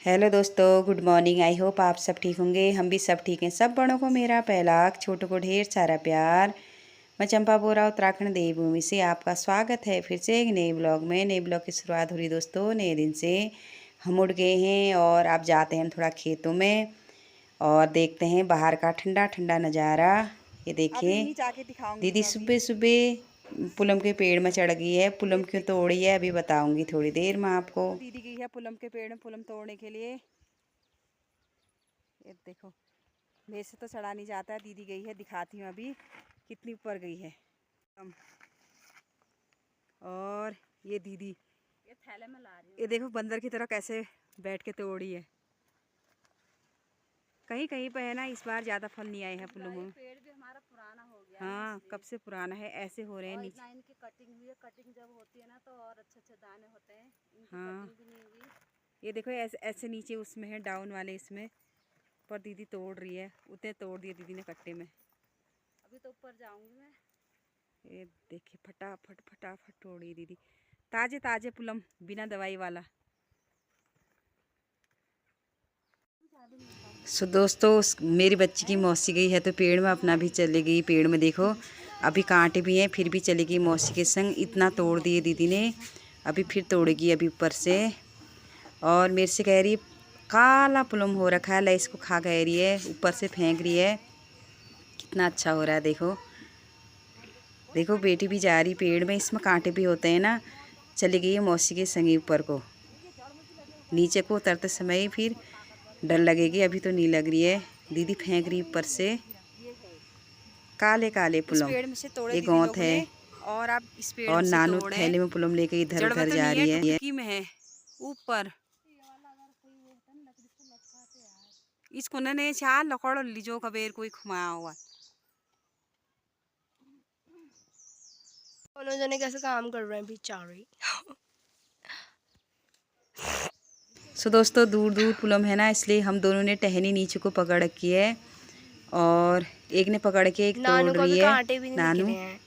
Hello दोस्तों, good morning. I hope आप सब ठीक होंगे। हम भी सब ठीक हैं। सब बड़ों को मेरा पहला, छोटों को ढेर सारा प्यार। मैं चंपा बोरा उत्तराखंड देवभूमि से आपका स्वागत है फिर से एक नए ब्लॉग में। नए ब्लॉग की शुरुआत हो रही दोस्तों नए दिन से। हम उठ गए हैं और आप जाते हैं थोड़ा खेतों में और देखते हैं बाहर का ठंडा ठंडा नज़ारा। ये देखिए जाके दिखाऊंगी दीदी मैं अभी। सुबह सुबह पुलम के पेड़ में चढ़ गई है। पुलम क्यों तोड़ी है अभी बताऊंगी थोड़ी देर में आपको। तो दीदी गई है पुलम के पेड़ में पुलम तोड़ने के लिए। ये देखो, मेरे से तो चढ़ा नहीं जाता है। दीदी गई है, दिखाती हूँ अभी कितनी ऊपर गई है। और ये दीदी ये थैले में ला रही है। ये देखो बंदर की तरह कैसे बैठ के तोड़ी है। कहीं कहीं पे है ना, इस बार ज्यादा फल नहीं आए हैं पुलम में। पेड़ भी हमारा पुराना हो गया। हाँ, कब से पुराना है, ऐसे हो रहे हैं नीचे। इनकी कटिंग हुई है। कटिंग जब होती है ना तो और अच्छे अच्छे दाने होते हैं। इनकी कटिंग भी नहीं हुई। ये देखो ऐसे ऐसे नीचे उसमें है, डाउन वाले इसमें। पर दीदी तोड़ रही है। उतने तोड़ दिए दीदी ने कट्टे में। अभी तो ऊपर जाऊंगी मैं। ये देखिए फटाफट फटाफट तोड़ी दीदी। ताजे ताजे पुलम, बिना दवाई वाला। सो दोस्तों मेरी बच्ची की मौसी गई है तो पेड़ में अपना भी चली गई। पेड़ में देखो अभी कांटे भी हैं, फिर भी चली गई मौसी के संग। इतना तोड़ दिए दीदी ने, अभी फिर तोड़ेगी अभी ऊपर से। और मेरे से कह रही काला पुलम हो रखा है, ला इसको खा कह रही है, ऊपर से फेंक रही है। कितना अच्छा हो रहा है देखो। देखो बेटी भी जा रही पेड़ में, इसमें कांटे भी होते हैं ना। चली गई है मौसी के संगी ऊपर को। नीचे को उतरते समय ही फिर डर लगेगी, अभी तो नहीं लग रही है। दीदी फेंक रही ऊपर से काले काले इस पुलम। पेड़ में से तोड़े ये दीदी गौत लोगों है ने। और अब इस पेड़ और में से नानू तोड़े। थैले में पुलम लेके इधर जड़ में उधर तो जा नहीं है, रही है। टुटकी में है ऊपर। इसको ने चार लकड़ लीजो कबेर कोई घुमाया हुआ। दोनों जने कैसे काम कर रहे हैं बेचारे। सो दोस्तों दूर दूर पुलम है ना, इसलिए हम दोनों ने टहनी नीचे को पकड़ रखी है और एक ने पकड़ के एक तोड़ नानू को रही भी है। कांटे भी नहीं दिख नानू रहे हैं।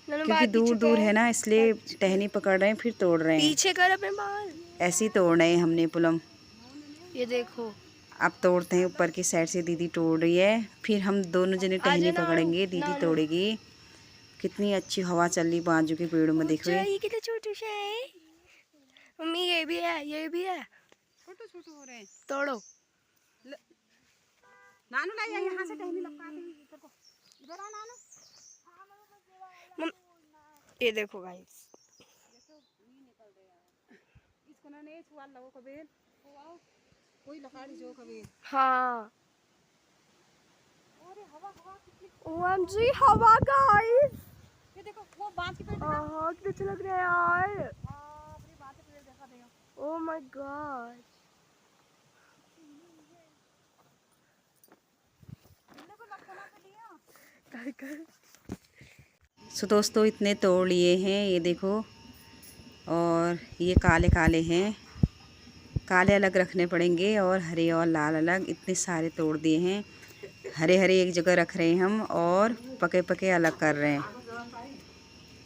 नानू क्योंकि बाल पीछे दूर दूर कर। है ना, इसलिए टहनी पकड़ रहे हैं फिर तोड़ रहे हैं। पीछे कर अपने बाल। ऐसे ही तोड़ रहे हैं हमने पुलम। ये देखो। अब तोड़ते हैं, ऊपर की साइड से दीदी तोड़ रही है, फिर हम दोनों जने आजा टहनी नानू। पकड़ेंगे, दीदी नानू तोड़ेगी। कितनी अच्छी हवा चल रही बाजू के पेड़ों में, देखो अच्छा, ये कितना छोटू सा है। मम्मी ये भी है, ये भी है। छोटे छोटे हो रहे हैं। तोड़ो। नानू ला यहाँ से टहनी लपका के इधर को। इधर आ नानू। ये देखो गाइस। इसको ना ने छुआ लगो कबेर। कोई लखाड़ी जो कबेर। हाँ। अरे हवा हवा कितनी। ओएमजी हवा गाइस। ये देखो वो बांस के पेड़। हाँ कितना अच्छा लग रहा है यार। बाप रे, बांस के पेड़ देखा देगा। Oh my God. कर कर। सो दोस्तों इतने तोड़ लिए हैं, ये देखो। और ये काले काले हैं, काले अलग रखने पड़ेंगे और हरे और लाल अलग। इतने सारे तोड़ दिए हैं। हरे हरे एक जगह रख रहे हैं हम और पके पके अलग कर रहे हैं।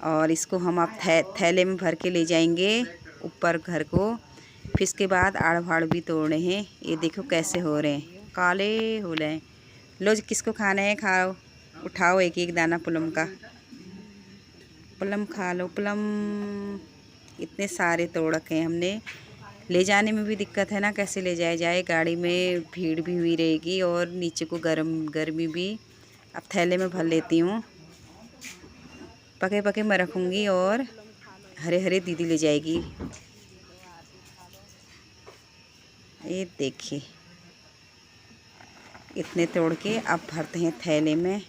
और इसको हम अब थैले में भर के ले जाएंगे ऊपर घर को। फिर इसके बाद आड़ भाड़ भी तोड़े हैं। ये देखो कैसे हो रहे हैं, काले हो रहे हैं। लो किसको खाना है खाओ, उठाओ एक एक दाना पुलम का। पुलम खा लो पुलम। इतने सारे तोड़ रखे हैं हमने। ले जाने में भी दिक्कत है ना, कैसे ले जाया जाए, गाड़ी में भीड़ भी हुई रहेगी और नीचे को गर्मी भी। अब थैले में भर लेती हूँ, पके पके मैं रखूँगी और हरे हरे दीदी ले जाएगी। ये देखिए इतने तोड़ के अब भरते हैं थैले में।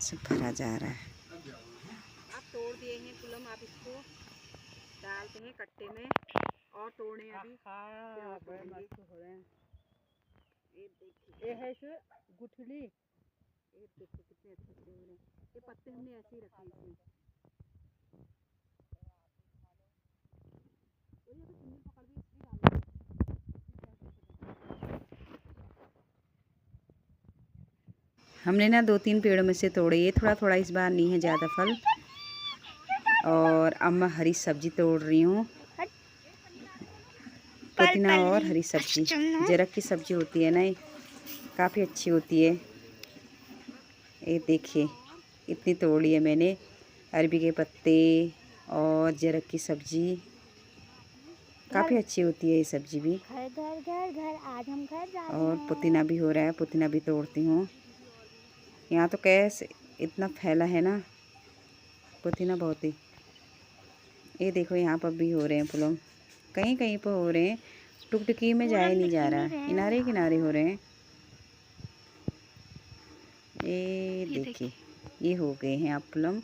सब भरा जा रहा है। आप तोड़ दिए हैं पुलम, आप इसको डालते हैं कट्टे में और तोड़े अभी। मस्त हो रहे हैं। ये देखिए ये है गुठली। ये देखिए कितने अच्छे अच्छे हो रहे हैं। ये पत्ते हमने ऐसे ही रखे इसमें। और ये तो सुंदर पकड़ भी इसकी डाल। हमने ना 2-3 पेड़ों में से तोड़े, ये थोड़ा थोड़ा इस बार नहीं है ज़्यादा फल। और अब मैं हरी सब्जी तोड़ रही हूँ, पुदीना और हरी सब्जी। जरक की सब्जी होती है ना, ये काफ़ी अच्छी होती है। ये देखिए इतनी तोड़ी है मैंने, अरबी के पत्ते और जरक की सब्जी, काफ़ी अच्छी होती है ये सब्जी भी। घर घर घर घर आज हम घर जा रहे और हैं। पुदीना भी हो रहा है, पुदीना भी तोड़ती हूँ। यहाँ तो कैसे इतना फैला है ना पुदीना, बहुत ही। ये देखो यहाँ पर भी हो रहे हैं पुलम, कहीं कहीं पर हो रहे हैं, टुकटुकी में जाया नहीं जा रहा, किनारे किनारे हो रहे हैं। ये देखिए ये हो गए हैं अब पुलम।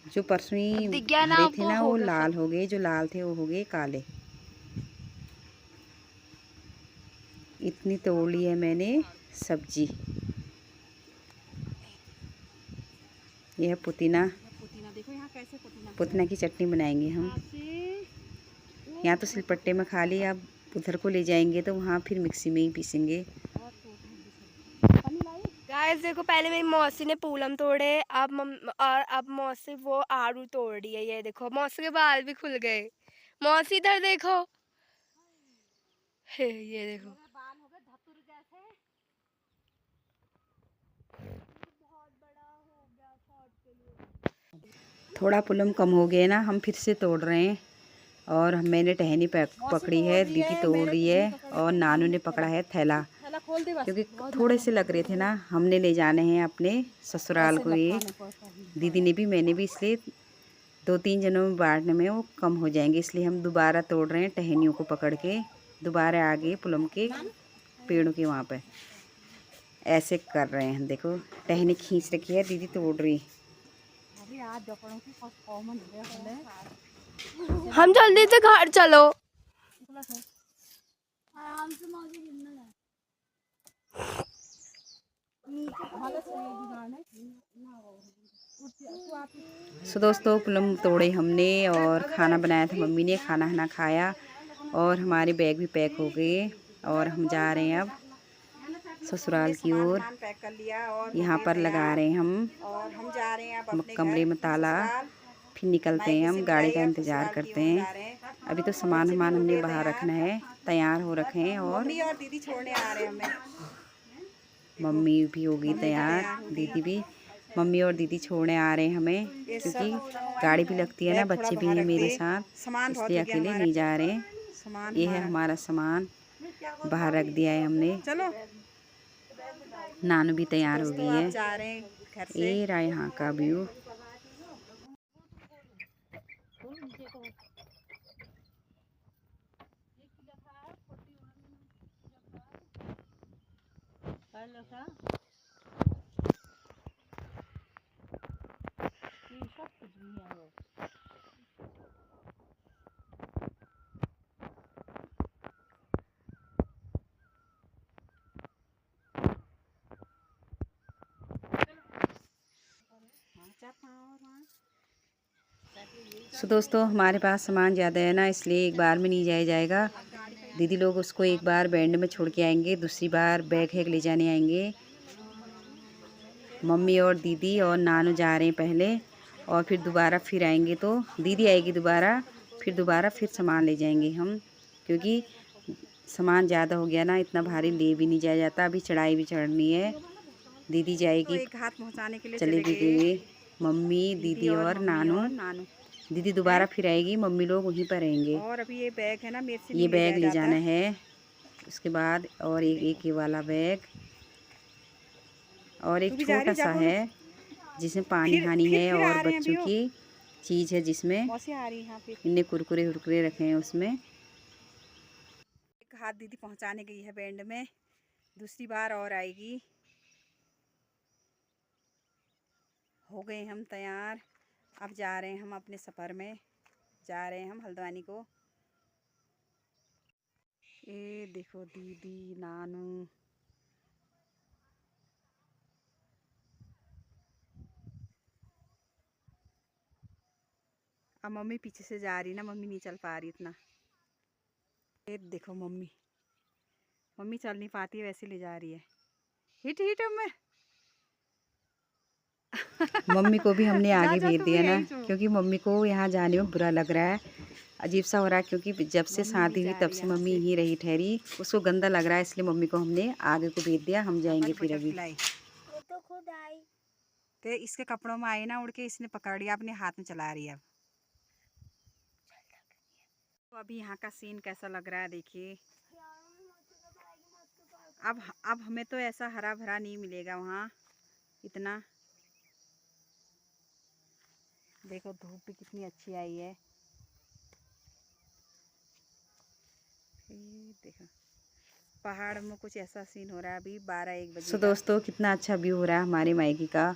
जो परसों ही हरे थे ना वो लाल हो गए, जो लाल थे वो हो गए काले। इतनी तोड़ ली है मैंने सब्जी। यह है पुदीना, देखो यहाँ कैसे पुदीना की चटनी बनाएंगे हम। यहाँ तो सिलपट्टे में खा ली, अब उधर को ले जाएंगे तो वहाँ फिर मिक्सी में ही पीसेंगे। गाइस देखो, पहले मेरी मौसी ने पूलम तोड़े, अब मौसी वो आड़ू तोड़ रही है। ये देखो मौसी के बाल भी खुल गए। मौसी इधर देखो, ये देखो। थोड़ा पुलम कम हो गया ना, हम फिर से तोड़ रहे हैं। और मैंने टहनी पकड़ी है, दीदी तोड़ रही है और नानू ने पकड़ा है थैला, क्योंकि थोड़े से लग रहे थे ना, हमने ले जाने हैं अपने ससुराल को। ये दीदी ने भी मैंने भी, इसलिए 2-3 जनों में बांटने में वो कम हो जाएंगे, इसलिए हम दोबारा तोड़ रहे हैं टहनियों को पकड़ के। दोबारा आ गए पुलम के पेड़ों के वहाँ पे, ऐसे कर रहे हैं। देखो टहनी खींच रखी है, दीदी तोड़ रही। हम जल्दी से घर चलो। सो दोस्तों पुलम तोड़े हमने और खाना बनाया था मम्मी ने, खाना खाया और हमारे बैग भी पैक हो गए और हम जा रहे हैं अब ससुराल की ओर। यहाँ पर लगा रहे हैं हम और हम जा रहे हैं अब अपने कमरे में ताला, फिर निकलते हैं हम, गाड़ी का इंतज़ार करते हैं। अभी तो सामान हमने बाहर रखना है, तैयार हो रखे हैं। और दीदी छोड़ने आ रहे हैं हमें। मम्मी भी होगी तैयार, दीदी भी। मम्मी और दीदी छोड़ने आ रहे हैं हमें, क्योंकि गाड़ी भी लगती है ना, बच्चे भी हैं मेरे साथ, इसलिए अकेले नहीं जा रहे हैं। ये है हमारा सामान, बाहर रख दिया है हमने। चलो नानू भी तैयार हो गई है। जा रहे हैं घर से। ये रहा यहाँ का व्यू। सो दोस्तों हमारे पास सामान ज़्यादा है ना, इसलिए एक बार में नहीं जाया जाएगा। दीदी लोग उसको एक बार बैंड में छोड़ के आएंगे, दूसरी बार बैग हैग ले जाने आएंगे। मम्मी और दीदी और नानू जा रहे हैं पहले, और फिर दोबारा फिर आएंगे तो दीदी आएगी दोबारा, फिर सामान ले जाएंगे हम, क्योंकि सामान ज़्यादा हो गया ना, इतना भारी ले भी नहीं जाया जाता। अभी चढ़ाई भी चढ़नी है, दीदी जाएगी, एक हाथ पहुंचाने के लिए चले भी गए मम्मी दीदी और नानू। दीदी दोबारा फिर आएगी, मम्मी लोग वहीं पर रहेंगे। और अभी ये बैग है ना, मेरे से ये नहीं बैग ले जाता जाना है, उसके बाद और एक ये वाला बैग, और एक छोटा सा है जिसमें पानी हानी है, और बच्चों की चीज़ है जिसमें इन्हें कुरकुरे उरकुरे रखे हैं उसमें। एक हाथ दीदी पहुंचाने गई है बैंड में, दूसरी बार और आएगी। हो गए हम तैयार, अब जा रहे हैं हम अपने सफ़र में, जा रहे हैं हम हल्द्वानी को। ये देखो दीदी नानू, अब मम्मी पीछे से जा रही ना, मम्मी नहीं चल पा रही इतना। ये देखो मम्मी, मम्मी चल नहीं पाती है, वैसे ले जा रही है। हिट हिट में मम्मी को भी हमने आगे जा भेज तू दिया भी ना, यहीं सो। क्योंकि मम्मी को यहाँ जाने में बुरा लग रहा है, अजीब सा हो रहा है, क्योंकि जब से मम्मी शादी भी हुई जा तब रही से है यहाँ मम्मी से। यहीं रही ठहरी, उसको गंदा लग रहा है, इसलिए मम्मी को हमने आगे को भेज दिया। हम जाएंगे फिर अभी। वो तो खुद आई। तो इसके कपड़ों में आई ना उड़ के, इसने पकड़ लिया, अपने हाथ में चला रही है। तो अभी यहाँ का सीन कैसा लग रहा है देखिए। अब हमें तो ऐसा हरा भरा नहीं मिलेगा वहाँ इतना। देखो धूप भी कितनी अच्छी आई है। ये देखो पहाड़ में कुछ ऐसा सीन हो रहा है अभी 12-1 बजे सो का। दोस्तों कितना अच्छा व्यू हो रहा है हमारे मायके का,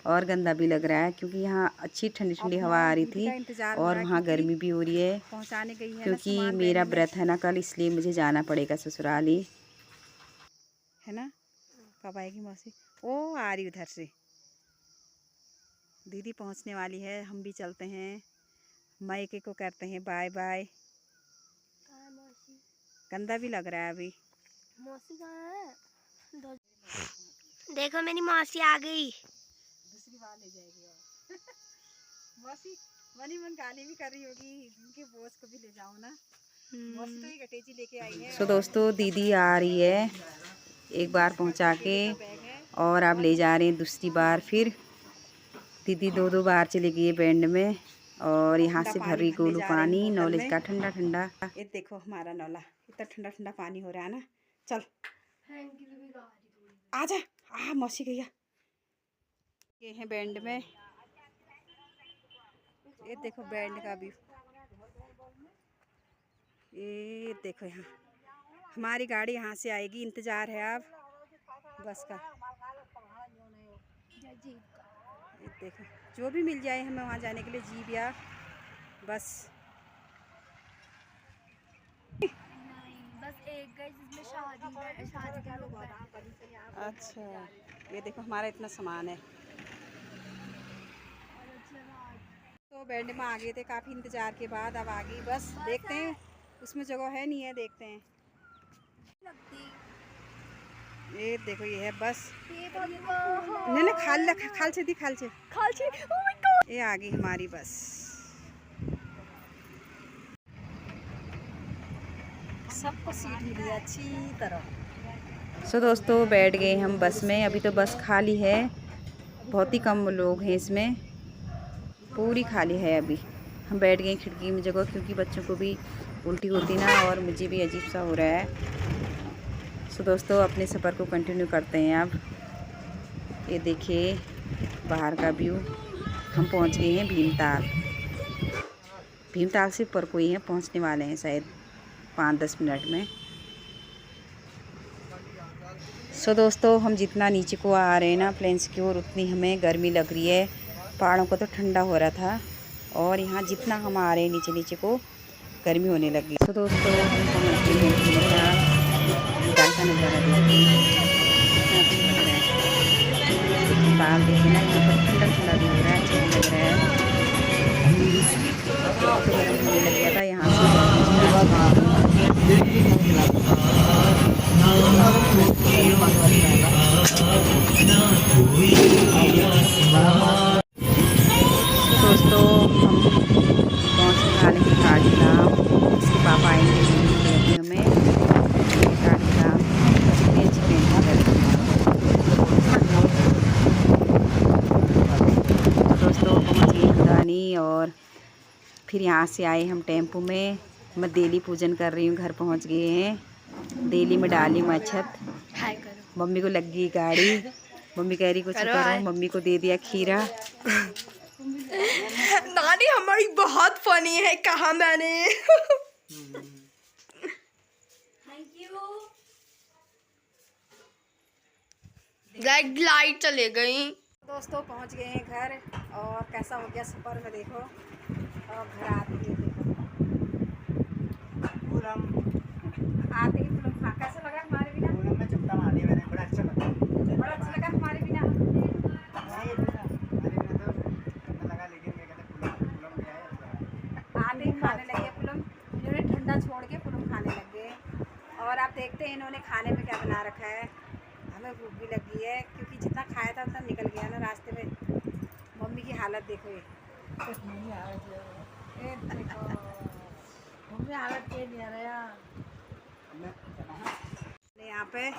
और गंदा भी लग रहा है, क्योंकि यहाँ अच्छी ठंडी ठंडी अब हवा आ रही दीदी थी का इंतजार हो और रहा है वहाँ क्योंकि गर्मी भी हो रही है, पहुँचाने गई है ना क्योंकि सामान मेरा बैग में, व्रत है ना कल, इसलिए मुझे जाना पड़ेगा ससुराली, है ना। कब आएगी मौसी? ओ आ रही उधर से। दीदी पहुँचने वाली है, हम भी चलते हैं मायके को, करते हैं बाय बाय। गंदा भी लग रहा है अभी। मौसी कहाँ है? देखो मेरी मौसी आ गई। दूसरी बार ले जाएगी और मौसी मनी मन गाली भी कर रही होगी, इनके बोस को भी ले जाओ ना। मौसी तो ये गटेजी लेके आई है। सो दोस्तों दीदी आ रही है, एक बार पहुंचा के और आप ले जा रहे हैं दूसरी बार। फिर दीदी 2-2 बार चली गई है बैंड में, और यहाँ से भर रही गोलू पानी नॉलेज का ठंडा ठंडा। ये देखो हमारा नौला इतना ठंडा ठंडा पानी हो रहा है ना। चल आजा। मौसी गैया ये है बैंड में। ये देखो बैंड का व्यू। ये देखो यहाँ हमारी गाड़ी यहाँ से आएगी, इंतजार है अब बस का। ये देखो जो भी मिल जाए हमें वहाँ जाने के लिए, जीप या बस। बस एक गई जिसमें शादी के लोग बैठे। अच्छा ये देखो हमारा इतना सामान है। तो बैंड में आ गए थे काफ़ी इंतज़ार के बाद, अब आ गई बस। देखते हैं उसमें जगह है नहीं है, देखते हैं। ये देखो ये है बस। नहीं नहीं खाल से दी खाल से। ये आ गई हमारी बस। सबको सीट मिली है अच्छी तरह। सो दोस्तों बैठ गए हम बस में। अभी तो बस खाली है, बहुत ही कम लोग हैं इसमें, पूरी खाली है अभी। हम बैठ गए खिड़की में जगह, क्योंकि बच्चों को भी उल्टी होती ना, और मुझे भी अजीब सा हो रहा है। सो दोस्तों अपने सफ़र को कंटिन्यू करते हैं अब। ये देखिए बाहर का व्यू। हम पहुंच गए हैं भीमताल। भीमताल से ऊपर कोई है, पहुंचने वाले हैं शायद 5-10 मिनट में। सो दोस्तों हम जितना नीचे को आ रहे हैं ना प्लेन्स की ओर, उतनी हमें गर्मी लग रही है। पहाड़ों को तो ठंडा हो रहा था, और यहाँ जितना हम आ रहे हैं नीचे नीचे को गर्मी होने लगी। सो दोस्तों हम पहुँच गए हैं भीमताल। भीमताल का नज़ारा देखिए कितना अच्छा लग रहा है। बाल देखिए ना, यहाँ पर ठंडा ठंडा भी हो रहा है, अच्छा लग रहा है। तो गर्म होने लग गया था यहाँ से। दोस्तों हम पहुँचने वाले हैं गाड़ी धाम। उसके पापा आएंगे अभी हमें गाड़ी धाम। कितनी अच्छी पेंटिंग कर रही है। दोस्तों पहुँच गए खुदानी, और फिर यहाँ से आए हम टेम्पो में। मैं देली पूजन कर रही हूँ, घर पहुँच गए हैं। देली में डाली मैं अक्षत। मम्मी को लग गई गाड़ी, मम्मी कह रही कुछ करो, मम्मी को दे दिया खीरा। नानी हमारी बहुत फनी है, कहा मैंने। Thank you. लाइट चले गई। दोस्तों पहुंच गए हैं घर, और कैसा हो गया सफ़र में देखो। और घर आते ही देखो आते ही पुलम कैसा लगा हमारे बिना? में चुपता मार दिया मैंने, बड़ा अच्छा लगा। बड़ा अच्छा लगा हमारे बिना। लगा लेकिन मैं कहते पुलम में आए आते ही खाने लगे पुलम, इन्होंने ठंडा छोड़ के पुलम खाने लग गए। और आप देखते हैं इन्होंने खाने में क्या बना रखा है। हमें भूख भी लगी है, क्योंकि जितना खाया था उतना निकल गया ना रास्ते में। मम्मी की हालत देखो ये। मम्मी हालत के नहीं आ रहा यहाँ पे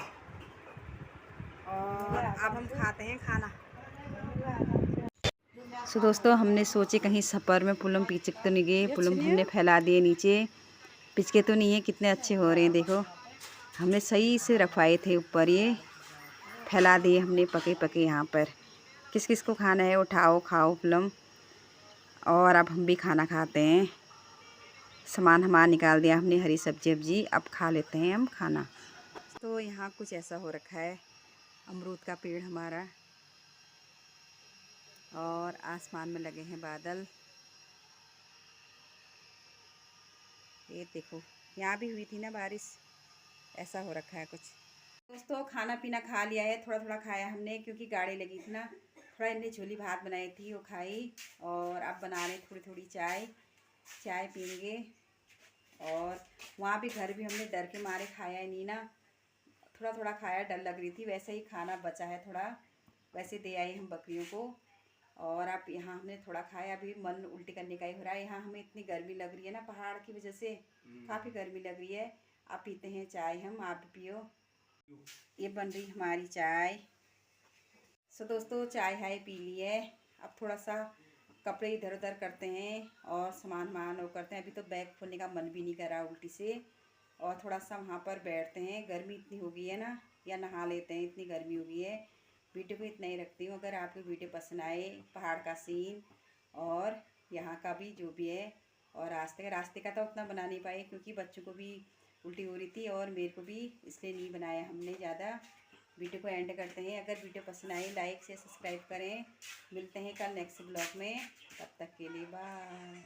और अब हम खाते हैं खाना। सो दोस्तों हमने सोचे कहीं सफ़र में पुलम पिचक तो नहीं गए। पुलम हमने फैला दिए नीचे, पिचके तो नहीं है। कितने अच्छे हो रहे हैं देखो। हमने सही से रखवाए थे ऊपर, ये फैला दिए हमने पके पके। यहाँ पर किस किस को खाना है उठाओ खाओ पुलम। और अब हम भी खाना खाते हैं। सामान हमारा निकाल दिया हमने, हरी सब्जी वब्जी। अब खा लेते हैं हम खाना। तो यहाँ कुछ ऐसा हो रखा है, अमरूद का पेड़ हमारा, और आसमान में लगे हैं बादल। ये देखो यहाँ भी हुई थी ना बारिश, ऐसा हो रखा है कुछ। दोस्तों खाना पीना खा लिया है, थोड़ा थोड़ा खाया हमने क्योंकि गाड़ी लगी थी ना। थोड़ा इन्हें झोली भात बनाई थी, वो खाई। और अब बना रहे थोड़ी थोड़ी चाय पीएंगे। और वहाँ भी घर भी हमने डर के मारे खाया ही नहीं ना, थोड़ा थोड़ा खाया, डर लग रही थी। वैसे ही खाना बचा है थोड़ा, वैसे दे आए हम बकरियों को। और अब यहाँ हमने थोड़ा खाया, अभी मन उल्टी करने का ही हो रहा है। यहाँ हमें इतनी गर्मी लग रही है ना, पहाड़ की वजह से काफ़ी गर्मी लग रही है। अब पीते हैं चाय हम, आप पियो। ये बन रही हमारी चाय। सो दोस्तों चाय हाय पी ली है। अब थोड़ा सा कपड़े इधर उधर करते हैं और सामान वो करते हैं। अभी तो बैग खोलने का मन भी नहीं कर रहा उल्टी से। और थोड़ा सा वहाँ पर बैठते हैं, गर्मी इतनी हो गई है ना, या नहा लेते हैं, इतनी गर्मी हो गई है। वीडियो को इतना ही रखती हूँ। अगर आपको वीडियो पसंद आए, पहाड़ का सीन और यहाँ का भी जो भी है, और रास्ते का तो उतना बना नहीं पाए क्योंकि बच्चों को भी उल्टी हो रही थी और मेरे को भी, इसलिए नहीं बनाया हमने ज़्यादा। वीडियो को एंड करते हैं। अगर वीडियो पसंद आए लाइक से सब्सक्राइब करें। मिलते हैं कल नेक्स्ट ब्लॉग में, तब तक के लिए बाय।